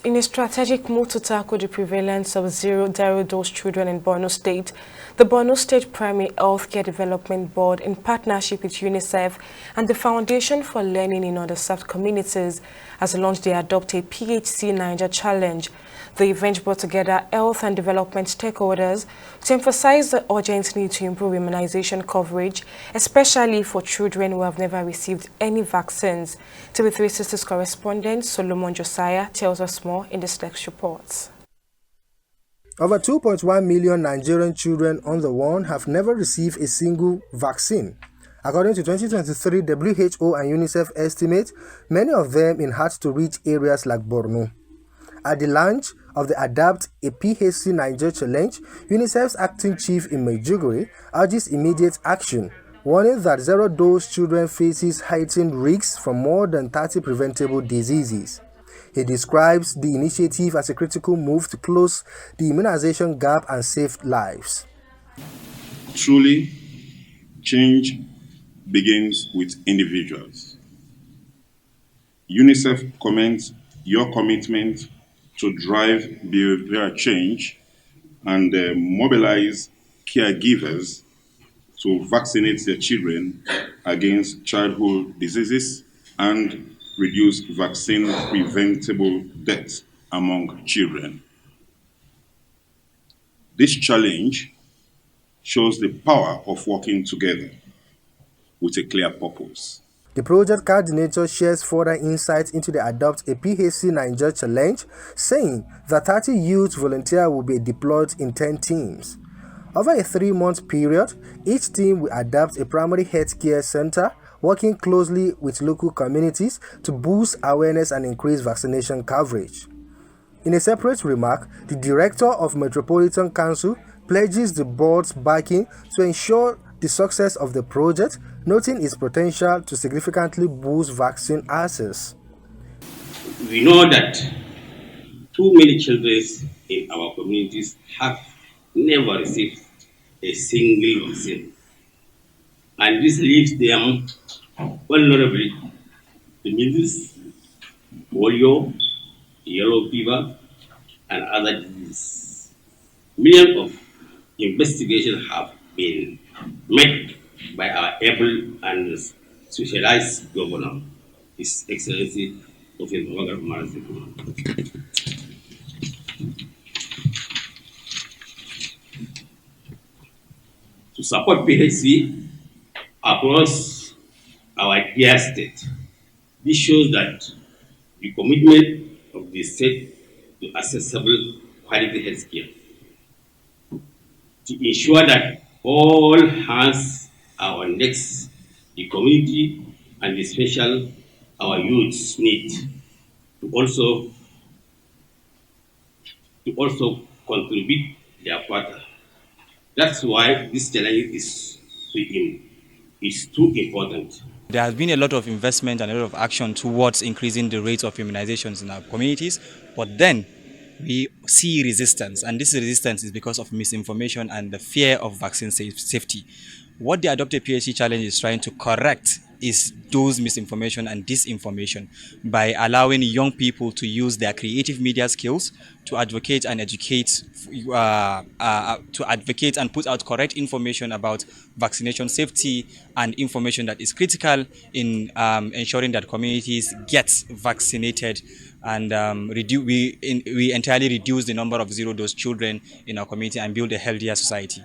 In a strategic move to tackle the prevalence of zero-dose children in Borno State, the Borno State Primary Healthcare Development Board, in partnership with UNICEF and the Foundation for Learning in Underserved Communities, has launched the Adopt-a-PHC Naija Challenge. The event brought together health and development stakeholders to emphasize the urgent need to improve immunization coverage, especially for children who have never received any vaccines. TV360's correspondent Solomon Josiah tells us more in this next report. Over 2.1 million Nigerian children on the one have never received a single vaccine. According to 2023 WHO and UNICEF estimates, many of them in hard-to-reach areas like Borno. At the launch of the Adopt-a-PHC Naija Challenge, UNICEF's acting chief in Maiduguri urges immediate action, warning that zero-dose children faces heightened risks from more than 30 preventable diseases. He describes the initiative as a critical move to close the immunization gap and save lives. Truly, change begins with individuals. UNICEF commends your commitment to drive behavioral change and mobilize caregivers to vaccinate their children against childhood diseases and reduce vaccine-preventable deaths among children. This challenge shows the power of working together with a clear purpose. The project coordinator shares further insights into the Adopt-a-PHC Naija Challenge, saying that 30 youth volunteers will be deployed in 10 teams. Over a 3-month period, each team will adopt a primary health care center, working closely with local communities to boost awareness and increase vaccination coverage. In a separate remark, the director of Metropolitan Council pledges the board's backing to ensure the success of the project, noting its potential to significantly boost vaccine access. We know that too many children in our communities have never received a single vaccine, and this leaves them vulnerable to measles, polio, yellow fever, and other diseases. Millions of investigations have been made by our able and specialized governor, His Excellency Professor Mahathir. To support PHC across our dear state, this shows that the commitment of the state to accessible quality health care, to ensure that all hands are on deck, the community and especially our youths need to also contribute their part. That's why this challenge is too important. There has been a lot of investment and a lot of action towards increasing the rate of immunizations in our communities, but then we see resistance, and this resistance is because of misinformation and the fear of vaccine safety. What the Adopt-a-PHC Challenge is trying to correct is those misinformation and disinformation by allowing young people to use their creative media skills to advocate and educate, and put out correct information about vaccination safety and information that is critical in ensuring that communities get vaccinated, and we entirely reduce the number of zero-dose children in our community and build a healthier society.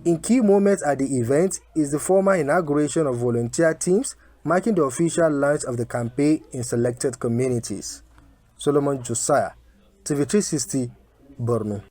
In key moments at the event is the formal inauguration of volunteer teams, marking the official launch of the campaign in selected communities. Solomon Josiah, TV360, Borno.